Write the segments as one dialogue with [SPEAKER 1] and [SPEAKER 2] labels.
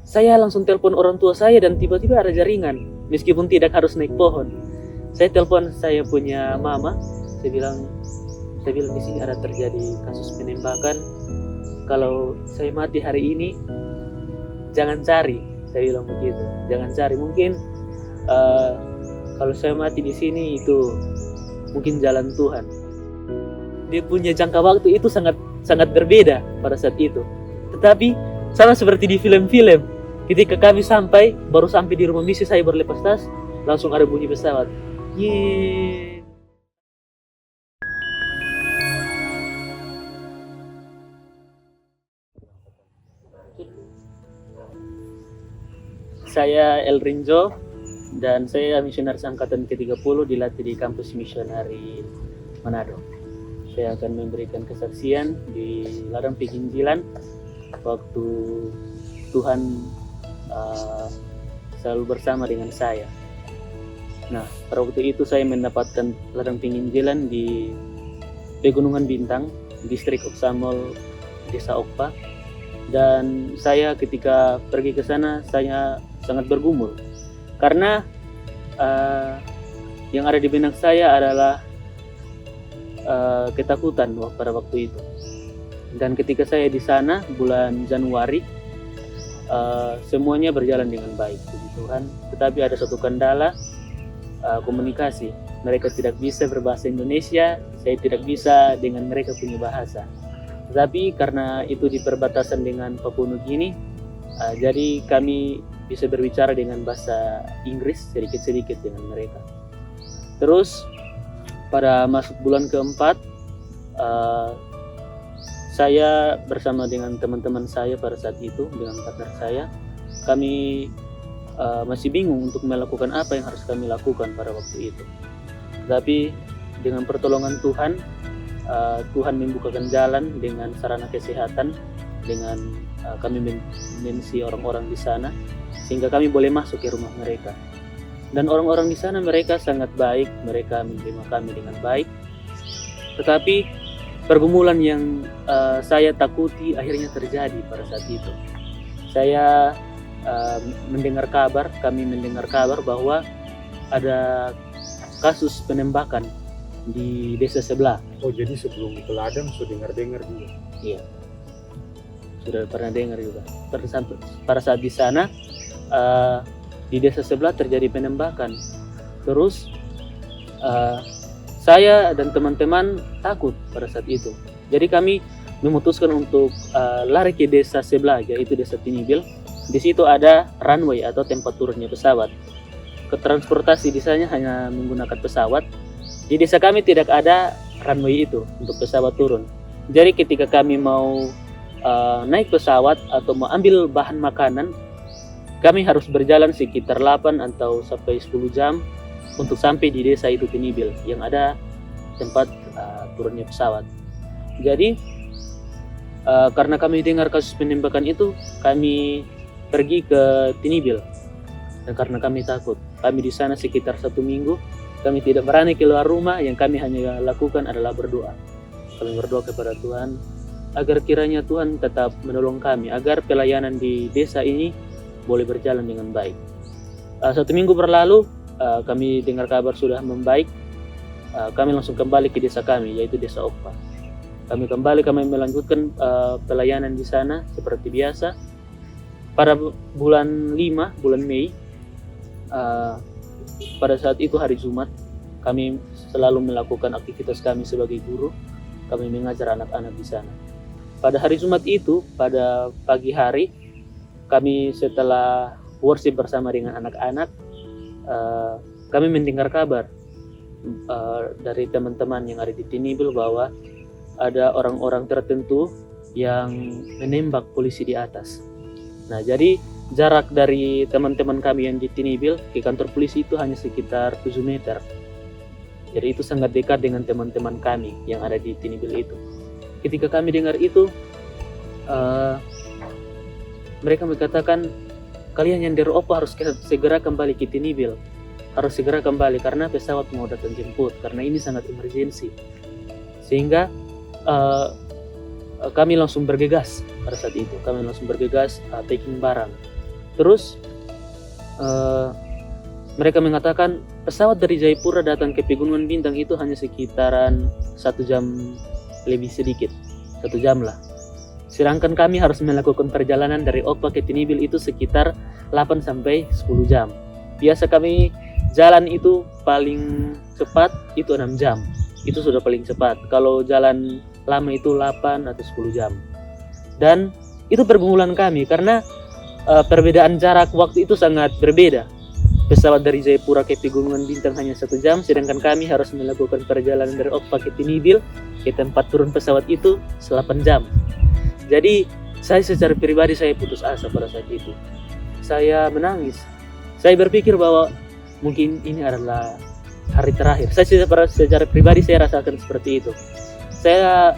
[SPEAKER 1] Saya langsung telepon orang tua saya dan tiba-tiba ada jaringan, meskipun tidak harus naik pohon. Saya telepon saya punya mama, saya bilang di sini ada terjadi kasus penembakan. Kalau saya mati hari ini, jangan cari. Saya bilang begitu, jangan cari. Mungkin kalau saya mati di sini itu mungkin jalan Tuhan. Dia punya jangka waktu itu sangat berbeda pada saat itu. Tetapi sama seperti di film-film, ketika kami baru sampai di rumah misi, saya berlepas tas, langsung ada bunyi pesawat. Yeay. Saya El Rinjo dan saya misionaris angkatan ke-30 dilatih di kampus misionari Manado. Saya akan memberikan kesaksian di ladang penginjilan waktu Tuhan selalu bersama dengan saya. Nah, pada waktu itu saya mendapatkan ladang penginjilan di Pegunungan Bintang, distrik Oksamol, Desa Okpa. Dan saya ketika pergi ke sana, saya sangat bergumul. Karena yang ada di benak saya adalah ketakutan pada waktu itu. Dan ketika saya di sana bulan Januari, semuanya berjalan dengan baik, puji Tuhan. Tetapi ada satu kendala, komunikasi. Mereka tidak bisa berbahasa Indonesia, saya tidak bisa dengan mereka punya bahasa. Tetapi karena itu di perbatasan dengan Papua Nugini, jadi kami bisa berbicara dengan bahasa Inggris sedikit-sedikit dengan mereka. Terus pada masuk bulan keempat, saya bersama dengan teman-teman saya pada saat itu, dengan partner saya, kami masih bingung untuk melakukan apa yang harus kami lakukan pada waktu itu. Tapi dengan pertolongan Tuhan, Tuhan membukakan jalan dengan sarana kesehatan, dengan kami mensi orang-orang di sana, sehingga kami boleh masuk ke rumah mereka. Dan orang-orang di sana mereka sangat baik, mereka menerima kami dengan baik. Tetapi pergumulan yang saya takuti akhirnya terjadi pada saat itu. Saya kami mendengar kabar bahwa ada kasus penembakan di desa sebelah.
[SPEAKER 2] Oh, jadi sebelum ke ladang sudah dengar-dengar juga?
[SPEAKER 1] Iya, sudah pernah dengar juga. Pada saat di sana, di desa sebelah terjadi penembakan. Terus saya dan teman-teman takut pada saat itu. Jadi kami memutuskan untuk lari ke desa sebelah, yaitu desa Tinibil. Di situ ada runway atau tempat turunnya pesawat. Transportasi di sana hanya menggunakan pesawat. Di desa kami tidak ada runway itu untuk pesawat turun. Jadi ketika kami mau naik pesawat atau mau ambil bahan makanan, kami harus berjalan sekitar 8 atau sampai 10 jam untuk sampai di desa itu Tinibil yang ada tempat turunnya pesawat. Jadi karena kami dengar kasus penembakan itu, kami pergi ke Tinibil. Dan karena kami takut, kami di sana sekitar 1 minggu, kami tidak berani keluar rumah. Yang kami hanya lakukan adalah berdoa. Kami berdoa kepada Tuhan agar kiranya Tuhan tetap menolong kami, agar pelayanan di desa ini boleh berjalan dengan baik. 1 minggu berlalu, kami dengar kabar sudah membaik. Kami langsung kembali ke desa kami, yaitu desa Okpa. Kami melanjutkan pelayanan di sana seperti biasa. Pada bulan Mei, pada saat itu hari Jumat, kami selalu melakukan aktivitas kami sebagai guru. Kami mengajar anak-anak di sana. Pada hari Jumat itu, pada pagi hari, kami setelah worship bersama dengan anak-anak, kami mendengar kabar dari teman-teman yang ada di Tinibil bahwa ada orang-orang tertentu yang menembak polisi di atas. Nah, jadi jarak dari teman-teman kami yang di Tinibil ke kantor polisi itu hanya sekitar 7 meter. Jadi itu sangat dekat dengan teman-teman kami yang ada di Tinibil itu. Ketika kami dengar itu, mereka mengatakan, kalian yang dari Okpa harus segera kembali ke Tinibil. Harus segera kembali karena pesawat mau datang jemput, karena ini sangat emergensi. Sehingga kami langsung bergegas pada saat itu. Kami langsung bergegas packing barang. Terus mereka mengatakan pesawat dari Jayapura datang ke Pegunungan Bintang itu hanya sekitaran 1 jam lebih sedikit, 1 jam lah. Sedangkan kami harus melakukan perjalanan dari Okpa ke Tinibil itu sekitar 8 sampai 10 jam. Biasa kami jalan itu paling cepat itu 6 jam. Itu sudah paling cepat. Kalau jalan lama itu 8 atau 10 jam. Dan itu pergumulan kami karena perbedaan jarak waktu itu sangat berbeda. Pesawat dari Jayapura ke Pegunungan Bintang hanya 1 jam, sedangkan kami harus melakukan perjalanan dari Okpa ke Tinibil ke tempat turun pesawat itu 8 jam. Jadi saya secara pribadi saya putus asa pada saat itu. Saya menangis. Saya berpikir bahwa mungkin ini adalah hari terakhir. Saya secara pribadi saya rasakan seperti itu. Saya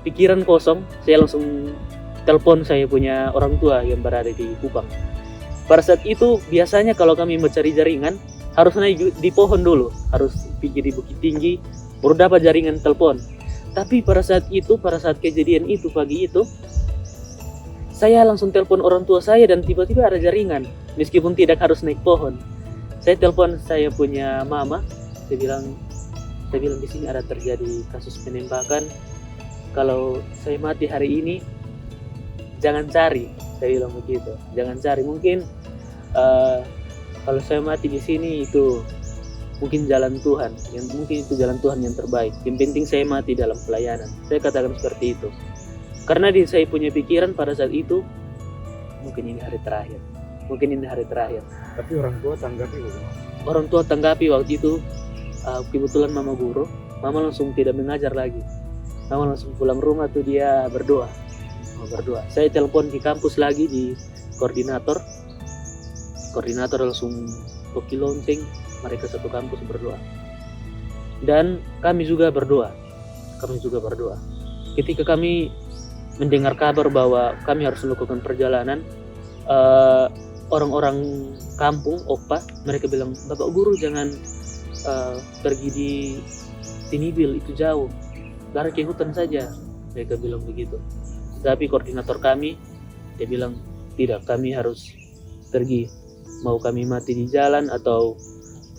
[SPEAKER 1] pikiran kosong. Saya langsung telepon saya punya orang tua yang berada di Kupang. Pada saat itu biasanya kalau kami mencari jaringan harus naik di pohon dulu, harus pergi di bukit tinggi baru dapat jaringan telepon. Tapi pada saat kejadian itu pagi itu, saya langsung telepon orang tua saya dan tiba-tiba ada jaringan, meskipun tidak harus naik pohon. Saya telepon saya punya mama, saya bilang di sini ada terjadi kasus penembakan. Kalau saya mati hari ini, jangan cari. Saya bilang begitu, jangan cari. Mungkin kalau saya mati di sini itu mungkin jalan Tuhan, mungkin itu jalan Tuhan yang terbaik. Yang penting saya mati dalam pelayanan. Saya katakan seperti itu. Karena saya punya pikiran pada saat itu, mungkin ini hari terakhir.
[SPEAKER 2] Tapi orang tua tanggapi bagaimana?
[SPEAKER 1] Orang tua tanggapi waktu itu, kebetulan mama guru, mama langsung tidak mengajar lagi. Mama langsung pulang rumah tuh dia berdoa. Saya telepon di kampus lagi di koordinator langsung kopi lonceng, mereka satu kampus berdoa. Dan kami juga berdoa. Ketika kami mendengar kabar bahwa kami harus melakukan perjalanan, orang-orang kampung Okpa mereka bilang, Bapak Guru jangan pergi di Tinibil, itu jauh, lari ke hutan saja, mereka bilang begitu. Tapi koordinator kami dia bilang tidak, kami harus pergi, mau kami mati di jalan atau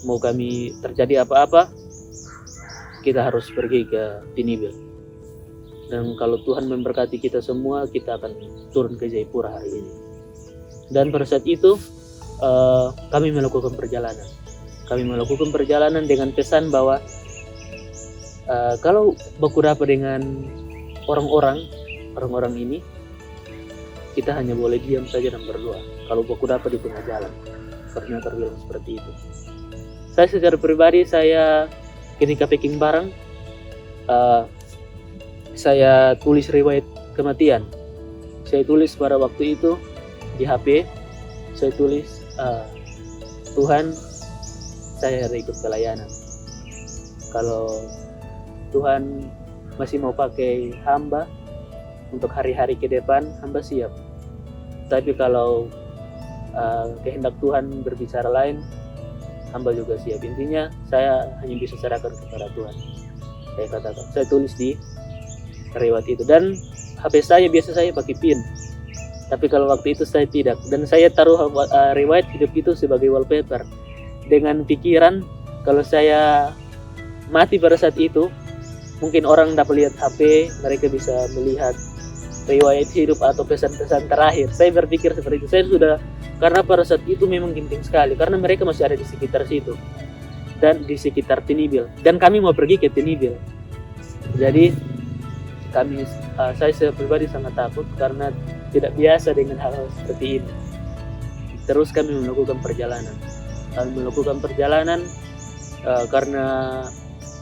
[SPEAKER 1] mau kami terjadi apa-apa, kita harus pergi ke Tinibil. Dan kalau Tuhan memberkati kita semua, kita akan turun ke Jayapura hari ini. Dan pada saat itu kami melakukan perjalanan dengan pesan bahwa kalau baku dapat dengan orang-orang ini, kita hanya boleh diam saja dan berdoa. Kalau baku dapat di tengah jalan, koordinator bilang seperti itu. Saya secara pribadi, saya ketika packing barang, saya tulis riwayat kematian. Saya tulis pada waktu itu di HP, saya tulis Tuhan, saya ikut pelayanan. Kalau Tuhan masih mau pakai hamba untuk hari-hari ke depan, hamba siap. Tapi kalau kehendak Tuhan berbicara lain, hamba juga siap. Intinya saya hanya bisa serahkan kepada Tuhan. Saya katakan, saya tulis di riwayat itu. Dan HP saya biasa saya pakai pin. Tapi kalau waktu itu saya tidak. Dan saya taruh riwayat hidup itu sebagai wallpaper. Dengan pikiran kalau saya mati pada saat itu, mungkin orang dapat lihat HP, mereka bisa melihat riwayat hidup atau pesan-pesan terakhir. Saya berpikir seperti itu. Saya sudah, karena pada saat itu memang genting sekali, karena mereka masih ada di sekitar situ dan di sekitar Tinibil. Dan kami mau pergi ke Tinibil. Jadi saya pribadi sangat takut karena tidak biasa dengan hal seperti ini. Terus kami melakukan perjalanan. Karena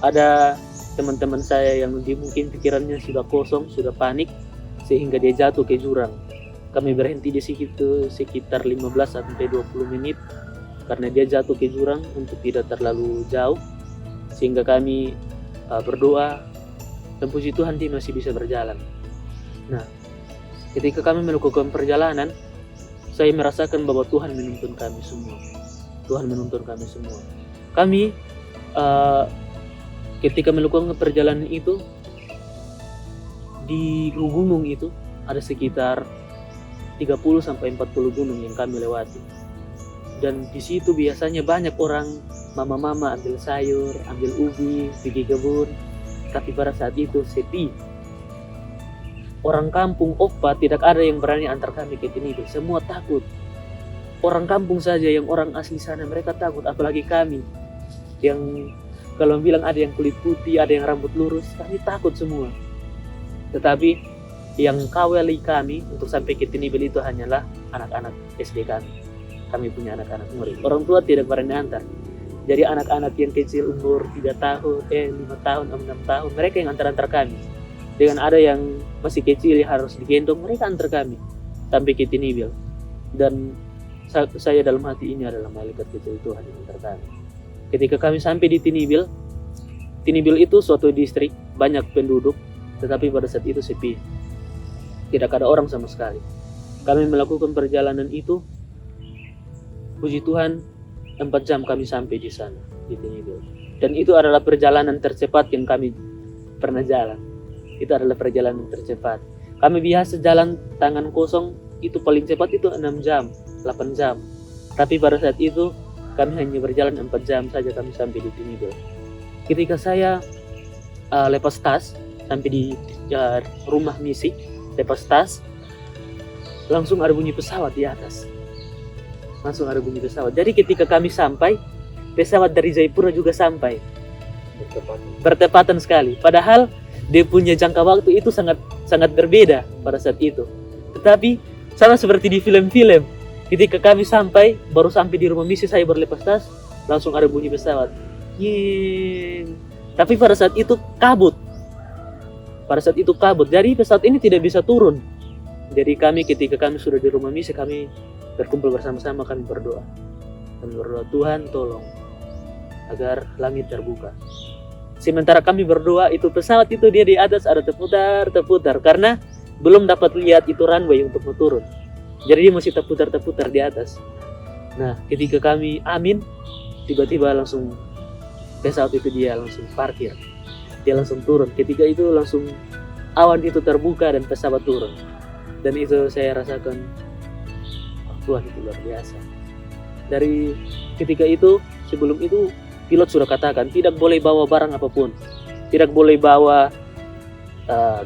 [SPEAKER 1] ada teman-teman saya yang mungkin pikirannya sudah kosong, sudah panik, sehingga dia jatuh ke jurang. Kami berhenti di situ sekitar 15 sampai 20 menit karena dia jatuh ke jurang untuk tidak terlalu jauh, sehingga kami berdoa dan puji Tuhan dia masih bisa berjalan. Nah, ketika kami melakukan perjalanan, saya merasakan bahwa Tuhan menuntun kami semua. Kami ketika melakukan perjalanan itu di gunung itu ada sekitar 30 sampai 40 gunung yang kami lewati. Dan di situ biasanya banyak orang, mama-mama ambil sayur, ambil ubi, pergi kebun. Tapi pada saat itu sepi. Orang kampung Oppa tidak ada yang berani antar kami ke Tinibil. Semua takut. Orang kampung saja yang orang asli sana mereka takut, apalagi kami yang kalau bilang ada yang kulit putih, ada yang rambut lurus, kami takut semua. Tetapi yang kawali kami untuk sampai ke Tinibil itu hanyalah anak-anak SD kami. Kami punya anak-anak murid. Orang tua tidak berani antar. Jadi anak-anak yang kecil umur 3 tahun, 5 tahun, 6 tahun, mereka yang antar-antar kami. Dengan ada yang masih kecil yang harus digendong, mereka antar kami sampai ke Tinibil. Dan saya dalam hati ini adalah malaikat kecil Tuhan yang antar kami. Ketika kami sampai di Tinibil, Tinibil itu suatu distrik, banyak penduduk, tetapi pada saat itu sepi. Tidak ada orang sama sekali. Kami melakukan perjalanan itu, puji Tuhan, 4 jam kami sampai di sana, di Tinibil. Dan itu adalah perjalanan tercepat yang kami pernah jalan. Itu adalah perjalanan tercepat. Kami biasa jalan tangan kosong, itu paling cepat itu 6 jam, 8 jam. Tapi pada saat itu, kami hanya berjalan 4 jam saja kami sampai di Tinibil. Ketika saya lepas tas, sampai di rumah misi, lepas tas, langsung ada bunyi pesawat di atas. Langsung ada bunyi pesawat. Jadi ketika kami sampai, pesawat dari Jayapura juga sampai. Bertepatan sekali. Padahal dia punya jangka waktu itu sangat berbeda pada saat itu. Tetapi sama seperti di film-film. Ketika kami sampai, baru sampai di rumah misi, saya berlepas tas, langsung ada bunyi pesawat. Ying. Tapi pada saat itu kabut. Jadi pesawat ini tidak bisa turun. Jadi ketika kami sudah di rumah misi, kami berkumpul bersama-sama, kami berdoa. Tuhan tolong agar langit terbuka. Sementara kami berdoa, itu pesawat itu dia di atas ada terputar karena belum dapat lihat itu runway untuk mau turun. Jadi dia masih terputar di atas. Nah, ketika kami amin, tiba-tiba langsung pesawat itu dia langsung parkir. Dia langsung turun. Ketika itu langsung awan itu terbuka dan pesawat turun. Dan itu saya rasakan, Tuhan itu luar biasa. Dari ketika itu, sebelum itu pilot sudah katakan tidak boleh bawa barang apapun. Tidak boleh bawa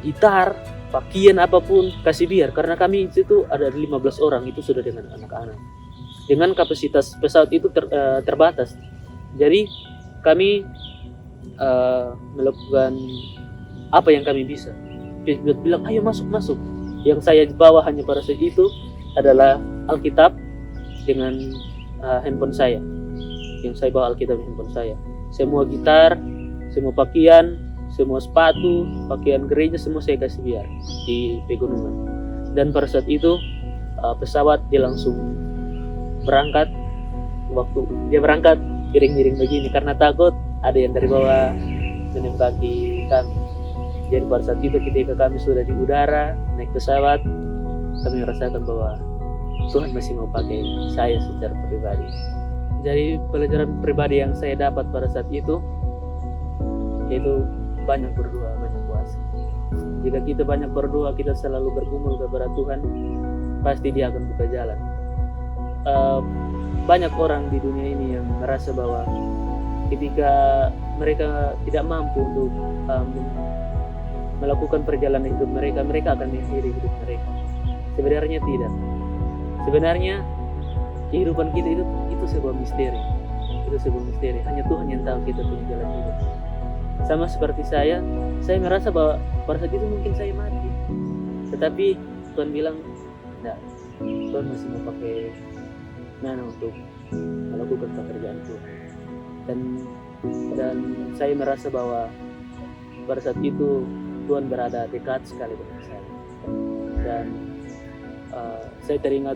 [SPEAKER 1] gitar, pakaian apapun, kasih biar. Karena kami itu ada 15 orang, itu sudah dengan anak-anak. Dengan kapasitas pesawat itu terbatas. Jadi kami melakukan apa yang kami bisa. Pilot bilang, ayo masuk. Yang saya bawa hanya pada saat itu adalah Alkitab dengan handphone saya. Yang saya bawa Alkitab di handphone saya. Semua gitar, semua pakaian, semua sepatu, pakaian gereja, semua saya kasih biar di pegunungan. Dan pada saat itu pesawat dia langsung berangkat. Waktu dia berangkat miring-miring begini karena takut ada yang dari bawah menembaki kami. Jadi pada saat itu ketika kami sudah di udara naik pesawat, kami merasakan bahwa Tuhan masih mau pakai saya secara pribadi. Jadi pelajaran pribadi yang saya dapat pada saat itu yaitu banyak berdoa, banyak puasa. Jika kita banyak berdoa, kita selalu bergumul kepada Tuhan, pasti Dia akan buka jalan. Banyak orang di dunia ini yang merasa bahwa ketika mereka tidak mampu untuk melakukan perjalanan hidup mereka akan mengakhiri hidup mereka. Sebenarnya tidak. Sebenarnya kehidupan kita itu sebuah misteri. Itu sebuah misteri. Hanya Tuhan yang tahu kita punya jalan hidup. Sama seperti saya merasa bahwa pada saat itu mungkin saya mati. Tetapi Tuhan bilang, tidak. Tuhan masih mau pakai Nana untuk melakukan pekerjaan Tuhan. Dan saya merasa bahwa pada saat itu Tuhan berada dekat sekali dengan saya. Dan saya teringat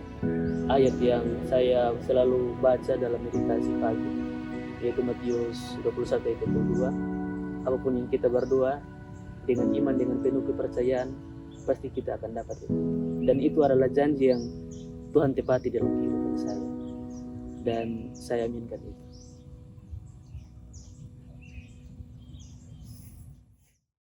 [SPEAKER 1] ayat yang saya selalu baca dalam meditasi pagi, yaitu Matius 21 ayat 22. Apapun yang kita berdoa dengan iman, dengan penuh kepercayaan, pasti kita akan dapat itu. Dan itu adalah janji yang Tuhan tepati dalam kehidupan saya. Dan saya aminkan itu.